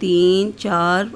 3, 4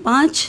5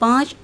5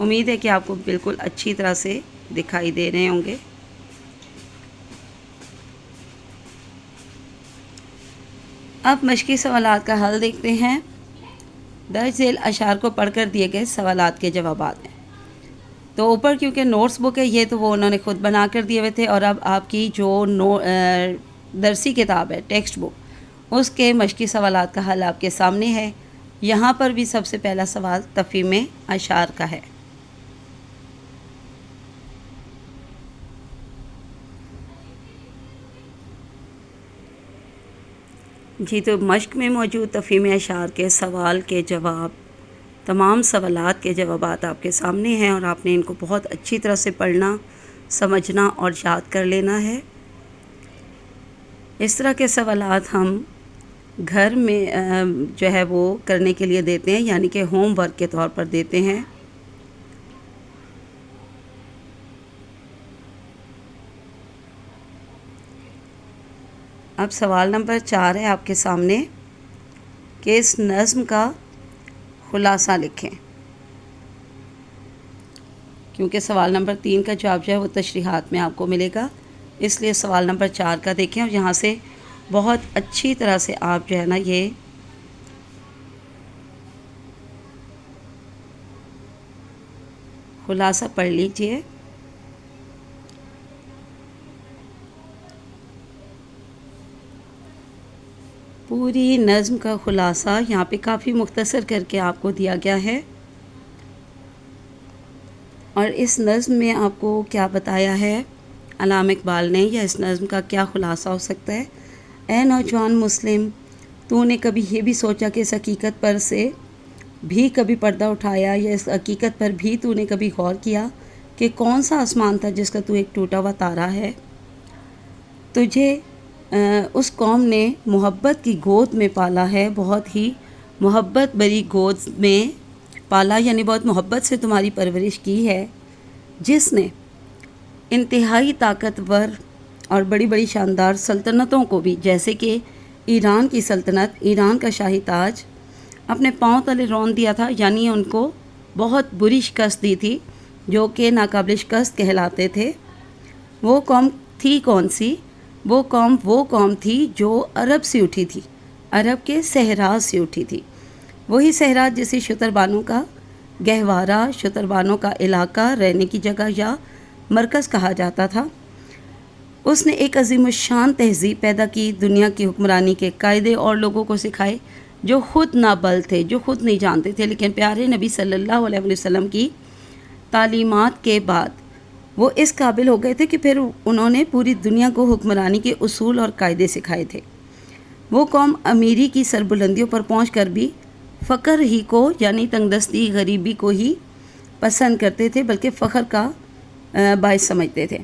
امید ہے کہ آپ کو بالکل اچھی طرح سے دکھائی دے رہے ہوں گے۔ اب مشقی سوالات کا حل دیکھتے ہیں۔ درج ذیل اشعار کو پڑھ کر دیے گئے سوالات کے جوابات ہیں۔ تو اوپر کیونکہ نوٹس بک ہے یہ، تو وہ انہوں نے خود بنا کر دیے ہوئے تھے، اور اب آپ کی جو درسی کتاب ہے، ٹیکسٹ بک، اس کے مشقی سوالات کا حل آپ کے سامنے ہے۔ یہاں پر بھی سب سے پہلا سوال تفہیم اشعار کا ہے۔ جی، تو مشق میں موجود تفہیم اشعار کے سوال کے جواب، تمام سوالات کے جوابات آپ کے سامنے ہیں، اور آپ نے ان کو بہت اچھی طرح سے پڑھنا، سمجھنا اور یاد کر لینا ہے۔ اس طرح کے سوالات ہم گھر میں جو ہے وہ کرنے کے لیے دیتے ہیں، یعنی کہ ہوم ورک کے طور پر دیتے ہیں۔ اب سوال نمبر 4 ہے آپ کے سامنے کہ اس نظم کا خلاصہ لکھیں۔ کیونکہ سوال نمبر 3 کا جواب جو ہے وہ تشریحات میں آپ کو ملے گا، اس لیے سوال نمبر 4 کا دیکھیں، اور یہاں سے بہت اچھی طرح سے آپ جو ہے نا یہ خلاصہ پڑھ لیجئے۔ پوری نظم کا خلاصہ یہاں پہ کافی مختصر کر کے آپ کو دیا گیا ہے، اور اس نظم میں آپ کو کیا بتایا ہے علامہ اقبال نے، یا اس نظم کا کیا خلاصہ ہو سکتا ہے۔ اے نوجوان مسلم، تو نے کبھی یہ بھی سوچا کہ اس حقیقت پر سے بھی کبھی پردہ اٹھایا، یا اس حقیقت پر بھی تو نے کبھی غور کیا کہ کون سا آسمان تھا جس کا تو ایک ٹوٹا ہوا تارا ہے؟ تجھے اس قوم نے محبت کی گود میں پالا ہے، بہت ہی محبت بری گود میں پالا، یعنی بہت محبت سے تمہاری پرورش کی ہے، جس نے انتہائی طاقتور اور بڑی بڑی شاندار سلطنتوں کو بھی، جیسے کہ ایران کی سلطنت، ایران کا شاہی تاج، اپنے پاؤں تلے رون دیا تھا، یعنی ان کو بہت بری شکست دی تھی، جو کہ ناقابل شکست کہلاتے تھے۔ وہ قوم تھی کون سی؟ وہ قوم تھی جو عرب سے اٹھی تھی، عرب کے صحرا سے اٹھی تھی، وہی صحرا جسے شتربانوں کا گہوارہ، شتربانوں کا علاقہ، رہنے کی جگہ یا مرکز کہا جاتا تھا۔ اس نے ایک عظیم الشان تہذیب پیدا کی، دنیا کی حکمرانی کے قاعدے اور لوگوں کو سکھائے جو خود نابل تھے، جو خود نہیں جانتے تھے، لیکن پیارے نبی صلی اللہ علیہ وسلم کی تعلیمات کے بعد وہ اس قابل ہو گئے تھے کہ پھر انہوں نے پوری دنیا کو حکمرانی کے اصول اور قاعدے سکھائے تھے۔ وہ قوم امیری کی سربلندیوں پر پہنچ کر بھی فقر ہی کو، یعنی تنگ دستی، غریبی کو ہی پسند کرتے تھے، بلکہ فخر کا باعث سمجھتے تھے۔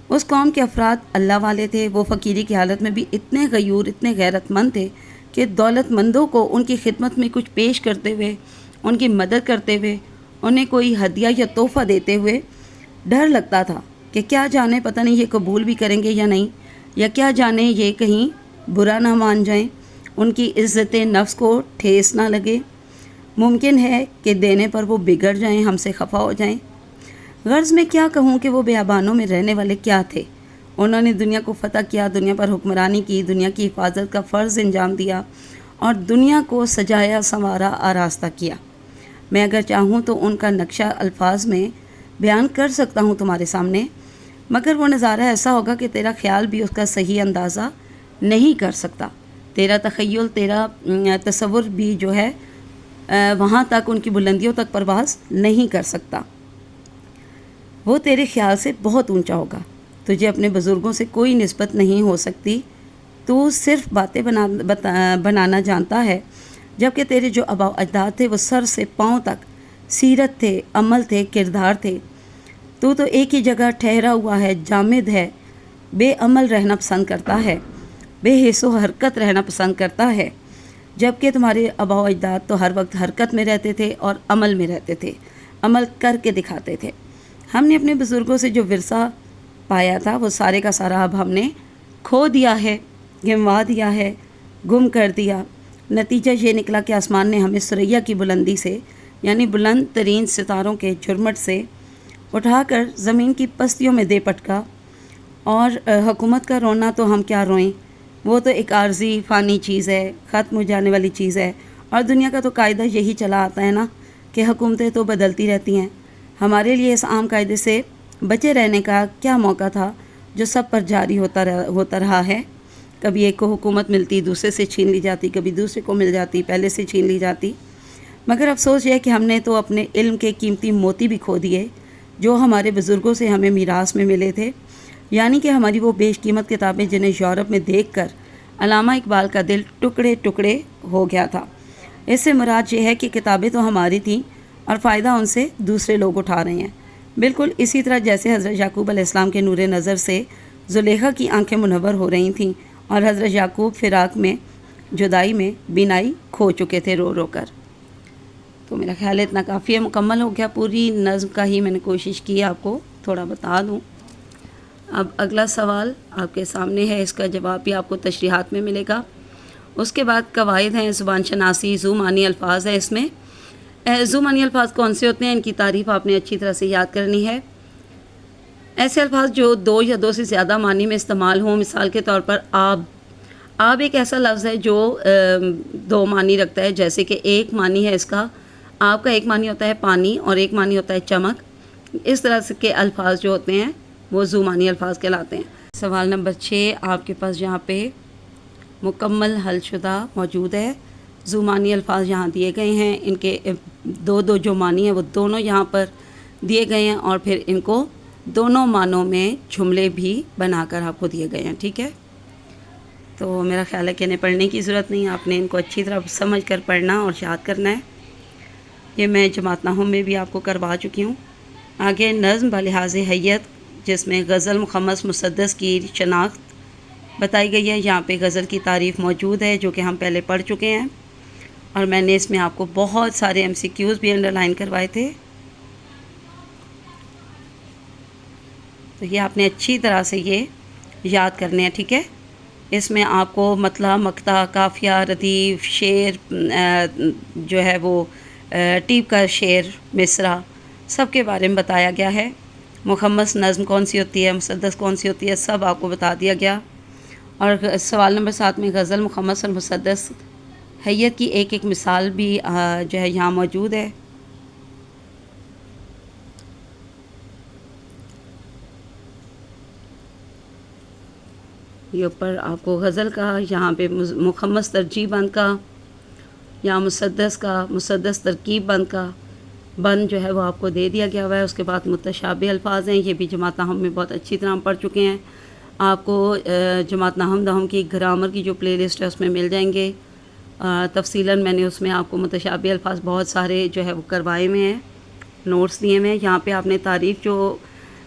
اس قوم کے افراد اللہ والے تھے، وہ فقیری کی حالت میں بھی اتنے غیور، اتنے غیرت مند تھے کہ دولت مندوں کو ان کی خدمت میں کچھ پیش کرتے ہوئے، ان کی مدد کرتے ہوئے، انہیں کوئی ہدیہ یا تحفہ دیتے ہوئے ڈر لگتا تھا کہ کیا جانے پتہ نہیں یہ قبول بھی کریں گے یا نہیں، یا کیا جانے یہ کہیں برا نہ مان جائیں، ان کی عزت نفس کو ٹھیس نہ لگے، ممکن ہے کہ دینے پر وہ بگڑ جائیں، ہم سے خفا ہو جائیں۔ غرض میں کیا کہوں کہ وہ بیابانوں میں رہنے والے کیا تھے، انہوں نے دنیا کو فتح کیا، دنیا پر حکمرانی کی، دنیا کی حفاظت کا فرض انجام دیا، اور دنیا کو سجایا سنوارا آراستہ کیا۔ میں اگر چاہوں تو ان کا نقشہ الفاظ میں بیان کر سکتا ہوں تمہارے سامنے، مگر وہ نظارہ ایسا ہوگا کہ تیرا خیال بھی اس کا صحیح اندازہ نہیں کر سکتا، تیرا تخیل، تیرا تصور بھی جو ہے وہاں تک، ان کی بلندیوں تک پرواز نہیں کر سکتا۔ وہ تیرے خیال سے بہت اونچا ہوگا، تجھے اپنے بزرگوں سے کوئی نسبت نہیں ہو سکتی، تو صرف باتیں بنانا جانتا ہے، جبکہ تیرے جو آباء و اجداد تھے وہ سر سے پاؤں تک سیرت تھے، عمل تھے، کردار تھے۔ تو ایک ہی جگہ ٹھہرا ہوا ہے، جامد ہے، بے عمل رہنا پسند کرتا ہے، بے حس و حرکت رہنا پسند کرتا ہے، جبکہ تمہارے آباء و اجداد تو ہر وقت حرکت میں رہتے تھے اور عمل میں رہتے تھے، عمل کر کے دکھاتے تھے۔ ہم نے اپنے بزرگوں سے جو ورثہ پایا تھا وہ سارے کا سارا اب ہم نے کھو دیا ہے، گنوا دیا ہے، گم کر دیا۔ نتیجہ یہ نکلا کہ آسمان نے ہمیں ثریا کی بلندی سے یعنی بلند ترین ستاروں کے جھرمٹ سے اٹھا کر زمین کی پستیوں میں دے پٹکا، اور حکومت کا رونا تو ہم کیا روئیں، وہ تو ایک عارضی فانی چیز ہے، ختم ہو جانے والی چیز ہے، اور دنیا کا تو قاعدہ یہی چلا آتا ہے نا کہ حکومتیں تو بدلتی رہتی ہیں۔ ہمارے لیے اس عام قاعدے سے بچے رہنے کا کیا موقع تھا جو سب پر جاری ہوتا رہا ہے؟ کبھی ایک کو حکومت ملتی، دوسرے سے چھین لی جاتی، کبھی دوسرے کو مل جاتی، پہلے سے چھین لی جاتی۔ مگر افسوس یہ ہے کہ ہم نے تو اپنے علم کے قیمتی موتی بھی کھو دیے جو ہمارے بزرگوں سے ہمیں میراث میں ملے تھے، یعنی کہ ہماری وہ بیش قیمت کتابیں جنہیں یورپ میں دیکھ کر علامہ اقبال کا دل ٹکڑے ٹکڑے ہو گیا تھا۔ اس سے مراد یہ ہے کہ کتابیں تو ہماری تھیں اور فائدہ ان سے دوسرے لوگ اٹھا رہے ہیں، بالکل اسی طرح جیسے حضرت یعقوب علیہ السلام کے نور نظر سے زلیخا کی آنکھیں منور ہو رہی تھیں اور حضرت یعقوب فراق میں، جدائی میں بینائی کھو چکے تھے رو رو کر۔ تو میرا خیال ہے اتنا کافی ہے، مکمل ہو گیا، پوری نظم کا ہی میں نے کوشش کی آپ کو تھوڑا بتا دوں۔ اب اگلا سوال آپ کے سامنے ہے، اس کا جواب بھی آپ کو تشریحات میں ملے گا۔ اس کے بعد قواعد ہیں، زبان شناسی، ذو معنی الفاظ ہے۔ اس میں ذو معنی الفاظ کون سے ہوتے ہیں، ان کی تعریف آپ نے اچھی طرح سے یاد کرنی ہے۔ ایسے الفاظ جو دو یا دو سے زیادہ معنی میں استعمال ہوں، مثال کے طور پر آب ایک ایسا لفظ ہے جو دو معنی رکھتا ہے، جیسے کہ ایک معنی ہے اس کا، آب کا ایک معنی ہوتا ہے پانی اور ایک معنی ہوتا ہے چمک۔ اس طرح سے کے الفاظ جو ہوتے ہیں وہ ذو معنی الفاظ کہلاتے ہیں۔ سوال نمبر 6 آپ کے پاس یہاں پہ مکمل حل شدہ موجود ہے۔ ذو معنی الفاظ یہاں دیے گئے ہیں، ان کے دو جو معنی ہیں وہ دونوں یہاں پر دیے گئے ہیں، اور پھر ان کو دونوں معنوں میں جملے بھی بنا کر آپ کو دیے گئے ہیں، ٹھیک ہے؟ تو میرا خیال ہے کہ انہیں پڑھنے کی ضرورت نہیں، آپ نے ان کو اچھی طرح سمجھ کر پڑھنا اور یاد کرنا ہے۔ یہ میں جماعت نحو میں بھی آپ کو کروا چکی ہوں۔ آگے نظم بلحاظ حیت، جس میں غزل مخمس مسدس کی شناخت بتائی گئی ہے۔ یہاں پہ غزل کی تعریف موجود ہے جو کہ ہم پہلے پڑھ چکے ہیں، اور میں نے اس میں آپ کو بہت سارے MCQs بھی انڈر لائن کروائے تھے، تو یہ آپ نے اچھی طرح سے یہ یاد کرنے ہیں، ٹھیک ہے؟ اس میں آپ کو مطلع، مقطع، قافیہ، ردیف، شعر جو ہے وہ ٹیپ کا شعر، مصرع، سب کے بارے میں بتایا گیا ہے۔ مخمس نظم کون سی ہوتی ہے، مسدس کون سی ہوتی ہے، سب آپ کو بتا دیا گیا۔ اور سوال نمبر 7 میں غزل مخمس اور مسدس حیت کی ایک ایک مثال بھی جو ہے یہاں موجود ہے۔ یہ اوپر آپ کو غزل کا، یہاں پہ مخمس ترجیح بند کا، یا مسدس کا، مسدس ترکیب بند کا بند جو ہے وہ آپ کو دے دیا گیا ہوا ہے۔ اس کے بعد متشابہ الفاظ ہیں، یہ بھی جماعت نحو میں بہت اچھی طرح ہم پڑھ چکے ہیں۔ آپ کو جماعت نحو کی گرامر کی جو پلے لسٹ ہے اس میں مل جائیں گے تفصیلاً۔ میں نے اس میں آپ کو متشابہ الفاظ بہت سارے جو ہے وہ کروائے ہوئے ہیں، نوٹس دیے ہوئے ہیں۔ یہاں پہ آپ نے تعریف جو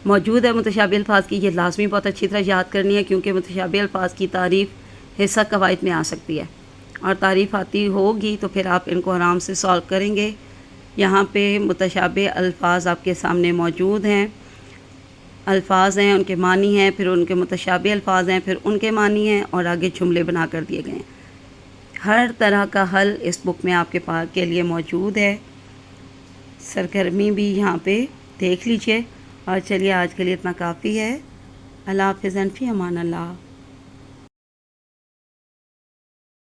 موجود ہے متشابہ الفاظ کی، یہ لازمی بہت اچھی طرح یاد کرنی ہے، کیونکہ متشابہ الفاظ کی تعریف حصہ قواعد میں آ سکتی ہے، اور تعریف آتی ہوگی تو پھر آپ ان کو آرام سے سولو کریں گے۔ یہاں پہ متشابہ الفاظ آپ کے سامنے موجود ہیں، الفاظ ہیں، ان کے معنی ہیں، پھر ان کے متشابہ الفاظ ہیں، پھر ان کے معنی ہیں، اور آگے جملے بنا کر دیے گئے ہیں۔ ہر طرح کا حل اس بک میں آپ کے پاس کے لیے موجود ہے، سرگرمی بھی یہاں پہ دیکھ لیجئے۔ اور چلیے آج کے لیے اتنا کافی ہے۔ اللہ حافظ، فی امان اللہ۔